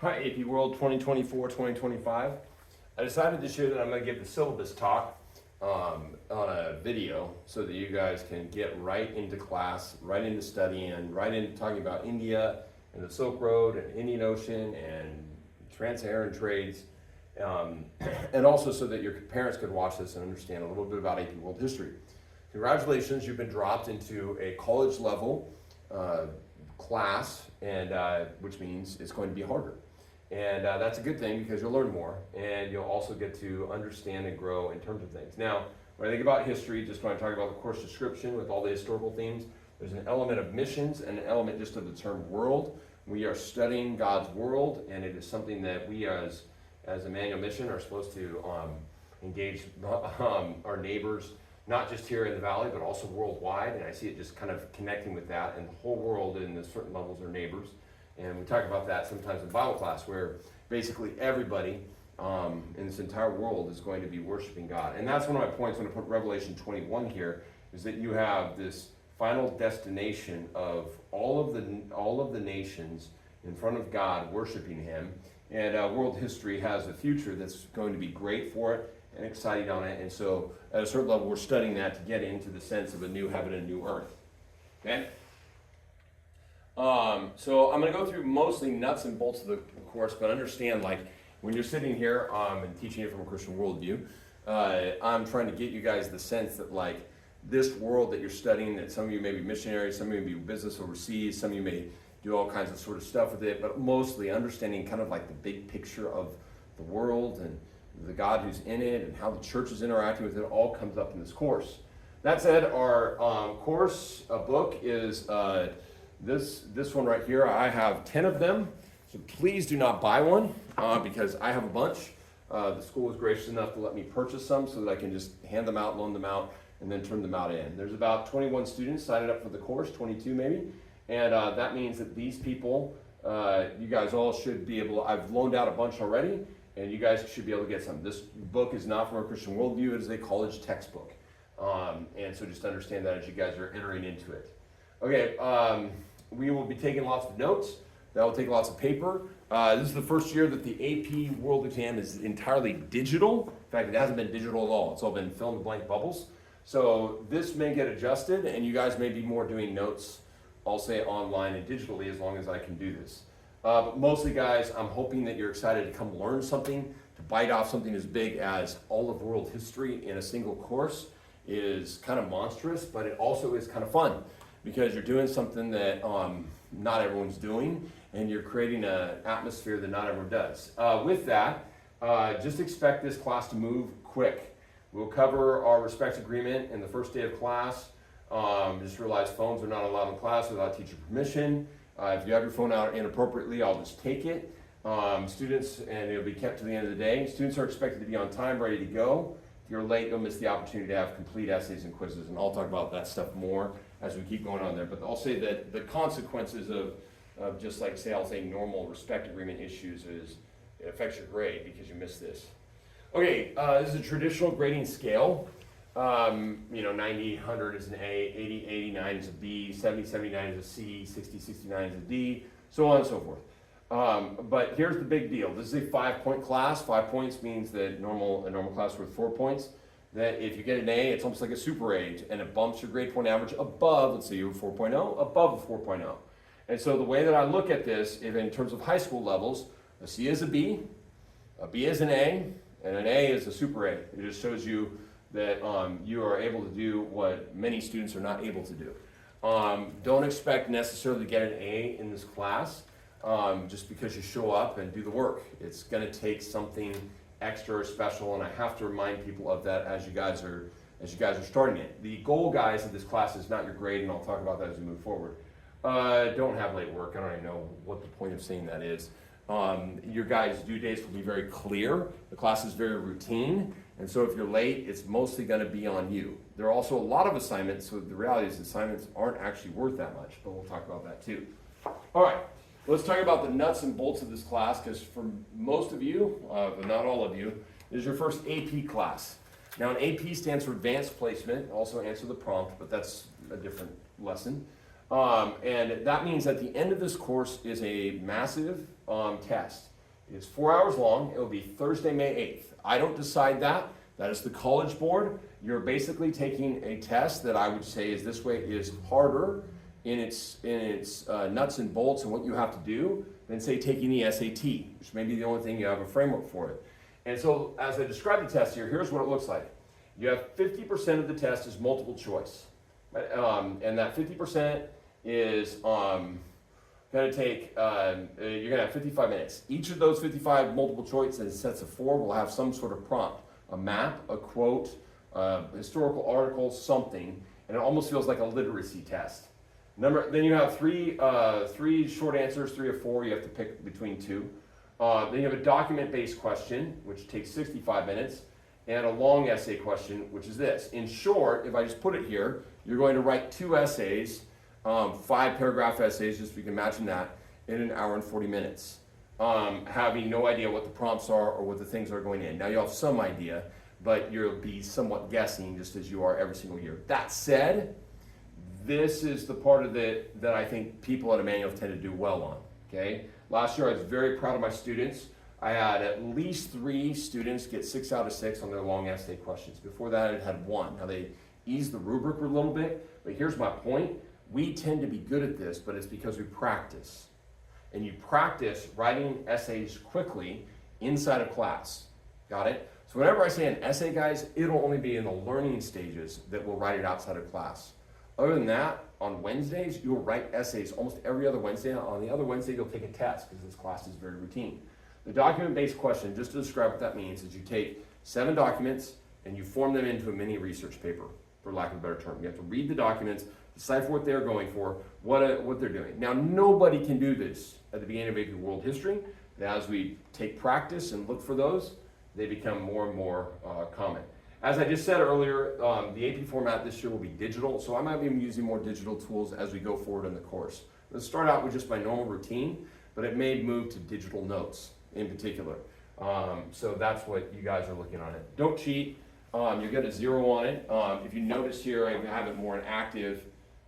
Hi, AP World 2024-2025. I decided this year that I'm going to give the syllabus talk on a video so that you guys can get right into class, right into studying, right into talking about India and the Silk Road and Indian Ocean and trans-Saharan trades, and also so that your parents could watch this and understand a little bit about AP World history. Congratulations, you've been dropped into a college level class, and which means it's going to be harder. And that's a good thing because you'll learn more and you'll also get to understand and grow in terms of things. Now, when I think about history, just when I talk about the course description with all the historical themes, there's an element of missions and an element just of the term world. We are studying God's world, and it is something that we as Emmanuel Mission are supposed to engage our neighbors, not just here in the valley, but also worldwide. And I see it just kind of connecting with that, and the whole world in the certain levels are neighbors. And we talk about that sometimes in Bible class, where basically everybody in this entire world is going to be worshiping God. And that's one of my points when I put Revelation 21 here, is that you have this final destination of all of the nations in front of God worshiping Him. And world history has a future that's going to be great for it and exciting on it. And so at a certain level, we're studying that to get into the sense of a new heaven and a new earth. Okay? So I'm going to go through mostly nuts and bolts of the course, but understand, like, when you're sitting here and teaching it from a Christian worldview, I'm trying to get you guys the sense that, like, this world that you're studying, that some of you may be missionaries, some of you may be business overseas, some of you may do all kinds of sort of stuff with it, but mostly understanding kind of like the big picture of the world and the God who's in it and how the church is interacting with it all comes up in this course. That said, our course book is this one right here. I have 10 of them, so please do not buy one because I have a bunch. The school was gracious enough to let me purchase some so that I can just hand them out, loan them out, and then turn them out in. There's about 21 students signed up for the course, 22 maybe, and that means that these people, you guys all should be able, I've loaned out a bunch already, and you guys should be able to get some. This book is not from a Christian worldview, it is a college textbook. And so just understand that as you guys are entering into it. Okay, we will be taking lots of notes. That will take lots of paper. This is the first year that the AP World Exam is entirely digital. In fact, it hasn't been digital at all. It's all been fill in the blank bubbles. So this may get adjusted, and you guys may be more doing notes, I'll say online and digitally, as long as I can do this. But mostly, guys, I'm hoping that you're excited to come learn something, to bite off something as big as all of world history in a single course is kind of monstrous, but it also is kind of fun because you're doing something that not everyone's doing, and you're creating an atmosphere that not everyone does. With that, just expect this class to move quick. We'll cover our respect agreement in the first day of class. Just realize phones are not allowed in class without teacher permission. If you have your phone out inappropriately, I'll just take it. Students, and it'll be kept to the end of the day. Students are expected to be on time, ready to go. If you're late, you'll miss the opportunity to have complete essays and quizzes, and I'll talk about that stuff more as we keep going on there. But I'll say that the consequences of just like, say, I'll say normal respect agreement issues is it affects your grade because you missed this. Okay, this is a traditional grading scale. 90, 100 is an A, 80, 89 is a B, 70, 79 is a C, 60, 69 is a D, so on and so forth. But here's the big deal. This is a 5-point class. 5 points means that a normal class worth 4 points. That if you get an A, it's almost like a super A, and it bumps your grade point average above, let's say you were 4.0, above a 4.0. And so the way that I look at this, if in terms of high school levels, a C is a B is an A, and an A is a super A. It just shows you that you are able to do what many students are not able to do. Don't expect necessarily to get an A in this class just because you show up and do the work. It's going to take something extra or special, and I have to remind people of that as you guys are starting it. The goal, guys, of this class is not your grade, and I'll talk about that as we move forward. Don't have late work. I don't even know what the point of saying that is. Your guys' due dates will be very clear. The class is very routine, and so if you're late, it's mostly going to be on you. There are also a lot of assignments, so the reality is assignments aren't actually worth that much, but we'll talk about that too. All right, let's talk about the nuts and bolts of this class, because for most of you, but not all of you, this is your first AP class. Now, an AP stands for Advanced Placement. Also answer the prompt, but that's a different lesson. And that means at the end of this course is a massive test. It's 4 hours long. It will be Thursday, May 8th. I don't decide that. That is the College Board. You're basically taking a test that I would say is this way is harder in its nuts and bolts and what you have to do than say taking the SAT, which may be the only thing you have a framework for it. And so as I describe the test here, here's what it looks like. You have 50% of the test is multiple choice. And that 50% is going to take, you're going to have 55 minutes. Each of those 55 multiple choice in sets of 4 will have some sort of prompt, a map, a quote, historical article, something, and it almost feels like a literacy test. Then you have three short answers, 3 or 4, you have to pick between 2. Then you have a document-based question, which takes 65 minutes, and a long essay question, which is this. In short, if I just put it here, you're going to write 2 essays, 5-paragraph essays, just so you can imagine that, in an hour and 40 minutes, having no idea what the prompts are or what the things are going in. Now you'll have some idea, but you'll be somewhat guessing just as you are every single year. That said, this is the part of it that I think people at Emmanuel tend to do well on, okay? Last year I was very proud of my students. I had at least 3 students get 6 out of 6 on their long essay questions. Before that I had 1. Now they eased the rubric a little bit, but here's my point. We tend to be good at this, but it's because we practice. And you practice writing essays quickly inside of class. Got it? So whenever I say an essay, guys, it'll only be in the learning stages that we'll write it outside of class. Other than that, on Wednesdays, you'll write essays almost every other Wednesday. On the other Wednesday, you'll take a test because this class is very routine. The document-based question, just to describe what that means, is you take 7 documents and you form them into a mini research paper, for lack of a better term. You have to read the documents, decipher what they're going for, what they're doing. Now, nobody can do this at the beginning of AP World History. And as we take practice and look for those, they become more and more common. As I just said earlier, the AP format this year will be digital, so I might be using more digital tools as we go forward in the course. Let's start out with just my normal routine, but it may move to digital notes in particular. So that's what you guys are looking on it. Don't cheat. You get a 0 on it. If you notice here, I have it more inactive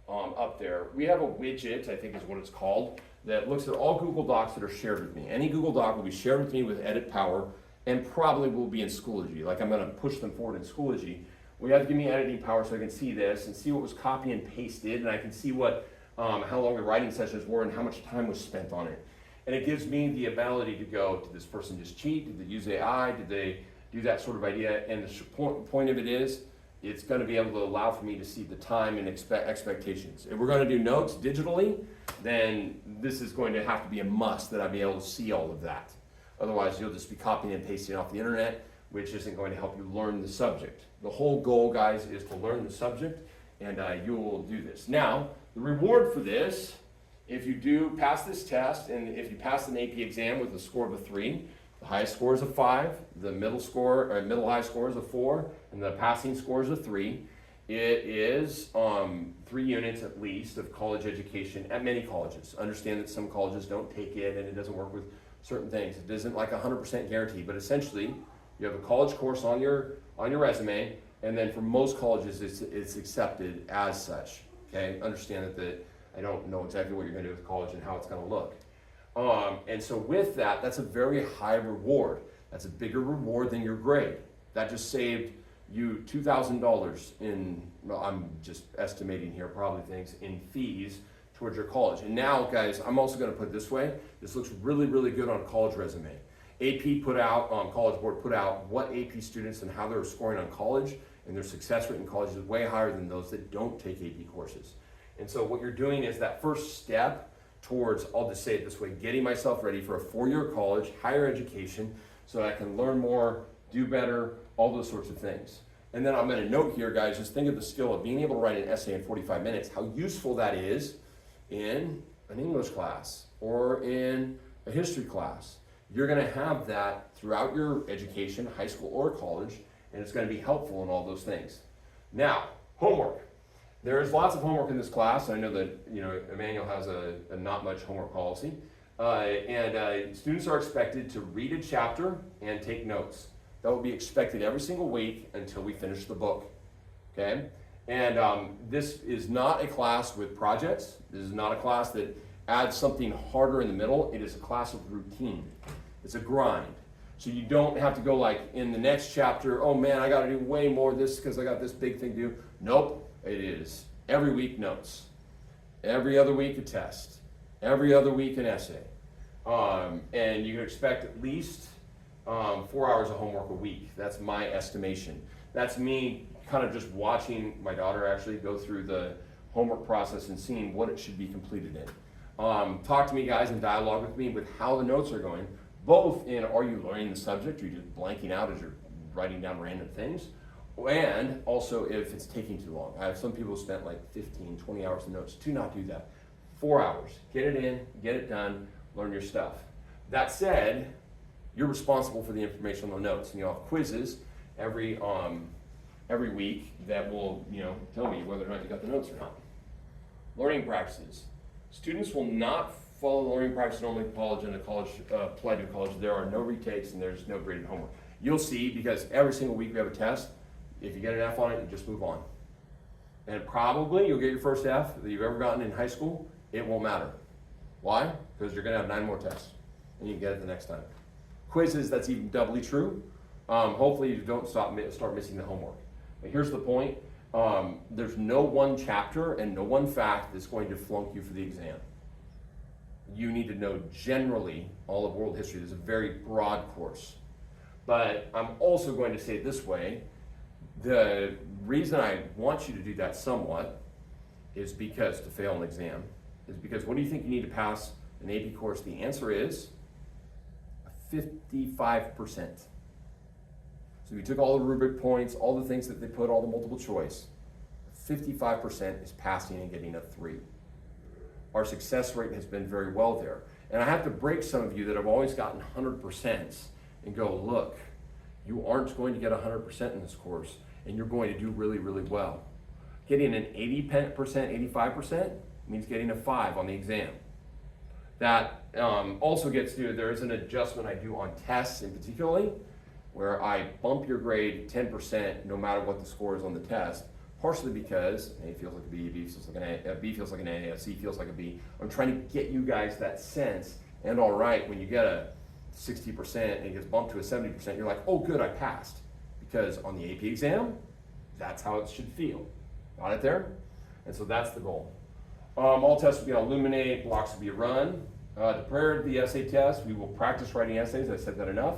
up there. We have a widget, I think is what it's called, that looks at all Google Docs that are shared with me. Any Google Doc will be shared with me with Edit Power, and probably will be in Schoology. Like I'm going to push them forward in Schoology. We have to give me editing power so I can see this and see what was copy and pasted, and I can see what how long the writing sessions were and how much time was spent on it. And it gives me the ability to go, did this person just cheat? Did they use AI? Did they do that sort of idea? And the point of it is, it's going to be able to allow for me to see the time and expectations. If we're going to do notes digitally, then this is going to have to be a must that I be able to see all of that. Otherwise, you'll just be copying and pasting off the internet, which isn't going to help you learn the subject. The whole goal, guys, is to learn the subject, and you will do this. Now, the reward for this, if you do pass this test, and if you pass an AP exam with a score of a 3, the highest score is a 5, the middle high score is a 4, and the passing score is a 3. It is 3 units at least of college education at many colleges. Understand that some colleges don't take it, and it doesn't work with certain things. It isn't like 100% guarantee, but essentially you have a college course on your resume, and then for most colleges it's accepted as such. Okay, understand that I don't know exactly what you're going to do with college and how it's going to look. And so with that, that's a very high reward. That's a bigger reward than your grade. That just saved you $2,000 in, well, I'm just estimating here, probably things, in fees towards your college. And now, guys, I'm also going to put it this way. This looks really, really good on a college resume. AP put out, College Board put out what AP students and how they're scoring on college, and their success rate in college is way higher than those that don't take AP courses. And so what you're doing is that first step towards, I'll just say it this way, getting myself ready for a 4-year college, higher education, so that I can learn more, do better, all those sorts of things. And then I'm going to note here, guys, just think of the skill of being able to write an essay in 45 minutes, how useful that is in an English class or in a history class. You're going to have that throughout your education, high school or college, and it's going to be helpful in all those things. Now, homework. There is lots of homework in this class. I know that Emmanuel has a not much homework policy, and students are expected to read a chapter and take notes. That will be expected every single week until we finish the book. Okay, And this is not a class with projects. This is not a class that adds something harder in the middle. It is a class of routine. It's a grind. So you don't have to go like in the next chapter, oh man, I got to do way more of this because I got this big thing to do. Nope, it is every week notes. Every other week a test. Every other week an essay. And you can expect at least 4 hours of homework a week. That's my estimation. That's me kind of just watching my daughter actually go through the homework process and seeing what it should be completed in. Talk to me, guys, and dialogue with me with how the notes are going, both in are you learning the subject, or you're just blanking out as you're writing down random things, and also if it's taking too long. I have some people who spent like 15, 20 hours in notes. Do not do that. 4 hours. Get it in, get it done, learn your stuff. That said, you're responsible for the information on the notes, and you'll have quizzes every week that will, tell me whether or not you got the notes or not. Learning practices. Students will not follow the learning practice normally apply to college. There are no retakes and there's no graded homework. You'll see, because every single week we have a test. If you get an F on it, you just move on. And probably you'll get your first F that you've ever gotten in high school. It won't matter. Why? Because you're going to have 9 more tests and you can get it the next time. Quizzes, that's even doubly true. Hopefully you don't start missing the homework. But here's the point. There's no one chapter and no one fact that's going to flunk you for the exam. You need to know generally all of world history. This is a very broad course. But I'm also going to say it this way. The reason I want you to do that somewhat is because to fail an exam is because what do you think you need to pass an AP course? The answer is 55%. So we took all the rubric points, all the things that they put, all the multiple choice. 55% is passing and getting a 3. Our success rate has been very well there. And I have to break some of you that have always gotten 100% and go, look, you aren't going to get 100% in this course, and you're going to do really, really well. Getting an 80%, 85% means getting a 5 on the exam. That also gets to, there is an adjustment I do on tests in particularly, where I bump your grade 10% no matter what the score is on the test, partially because A feels like a B, B feels like an A, B feels like an A, C feels like a B. I'm trying to get you guys that sense, and all right, when you get a 60% and it gets bumped to a 70%, you're like, oh good, I passed. Because on the AP exam, that's how it should feel. Got it there? And so that's the goal. All tests will be on Illuminate, blocks will be run. To prepare the essay test, we will practice writing essays. I said that enough.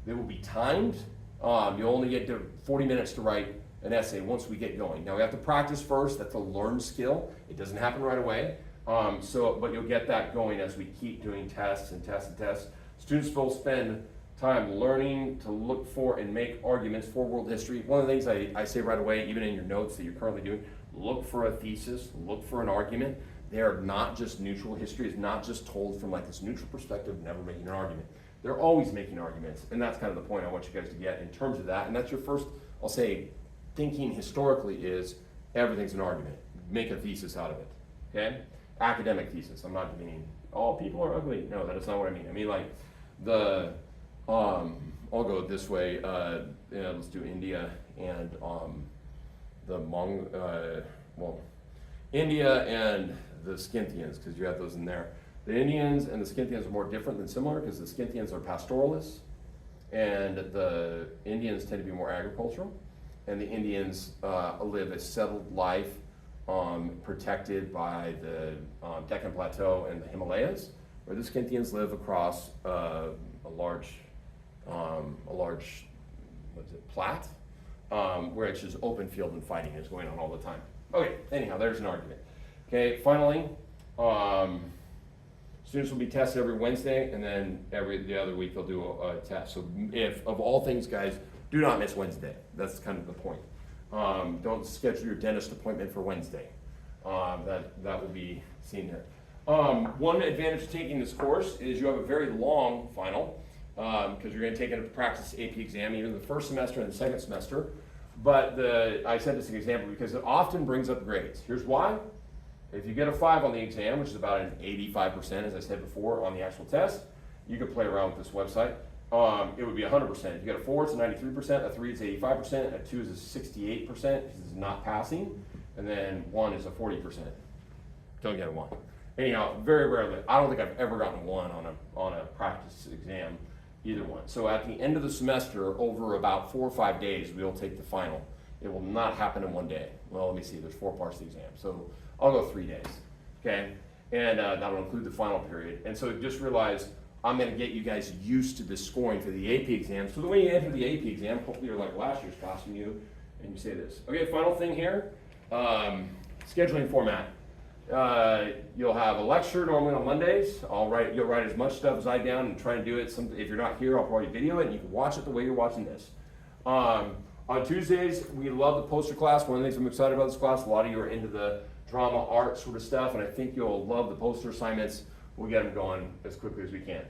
They will be timed. You'll only get 40 minutes to write an essay once we get going. Now we have to practice first. That's a learned skill. It doesn't happen right away. But you'll get that going as we keep doing tests and tests and tests. Students will spend time learning to look for and make arguments for world history. One of the things I say right away, even in your notes that you're currently doing, look for a thesis, look for an argument. They are not just neutral. History is not just told from like this neutral perspective, never making an argument. They're always making arguments, and that's kind of the point I want you guys to get in terms of that. And that's your first, I'll say, thinking historically is everything's an argument. Make a thesis out of it, okay? Academic thesis. I'm not meaning, all people are ugly. No, that is not what I mean. I mean like I'll go this way. Let's do India and India and the Scythians, because you have those in there. The Indians and the Scythians are more different than similar because the Scythians are pastoralists and the Indians tend to be more agricultural, and the Indians live a settled life protected by the Deccan Plateau and the Himalayas, where the Scythians live across a large plat, where it's just open field and fighting is going on all the time. Okay, anyhow, there's an argument. Okay, finally, students will be tested every Wednesday, and then the other week they'll do a test. So if, of all things, guys, do not miss Wednesday. That's kind of the point. Don't schedule your dentist appointment for Wednesday. That will be seen here. One advantage of taking this course is you have a very long final, because you're going to take it to practice AP exam, even the first semester and the second semester. But I said this as an example because it often brings up grades. Here's why. If you get a 5 on the exam, which is about an 85%, as I said before, on the actual test, you could play around with this website. It would be 100%. If you get a 4, it's a 93%, a 3 is 85%, a 2 is a 68%, because it's not passing. and then 1 is a 40%. Don't get a 1. Anyhow, very rarely. I don't think I've ever gotten 1 on a practice exam, either one. So at the end of the semester, over about 4 or 5 days, we'll take the final. It will not happen in one day. Well, let me see, there's 4 parts of the exam. So I'll go 3 days, okay? And that'll include the final period. And so just realize I'm gonna get you guys used to the scoring for the AP exam. So when you enter the AP exam, hopefully you're like last year's class and you say this. Okay, final thing here, scheduling format. You'll have a lecture normally on Mondays. You'll write as much stuff as I down and try to do it. If you're not here, I'll probably video it and you can watch it the way you're watching this. On Tuesdays, we love the poster class. One of the things I'm excited about this class, a lot of you are into the drama, art sort of stuff, and I think you'll love the poster assignments. We'll get them going as quickly as we can.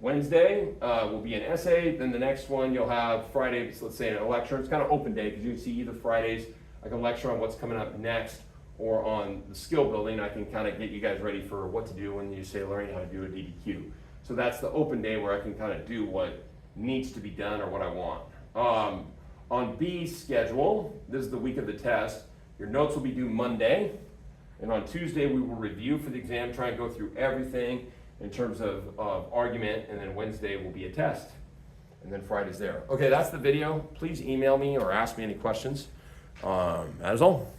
Wednesday will be an essay. Then the next one you'll have Friday, let's say a lecture. It's kind of open day because you can see either Fridays like a lecture on what's coming up next, or on the skill building. I can kind of get you guys ready for what to do when you say learning how to do a DDQ. So that's the open day where I can kind of do what needs to be done or what I want. On B's schedule, this is the week of the test. Your notes will be due Monday. And on Tuesday, we will review for the exam, try and go through everything in terms of argument. And then Wednesday will be a test. And then Friday's there. Okay, that's the video. Please email me or ask me any questions. That is all.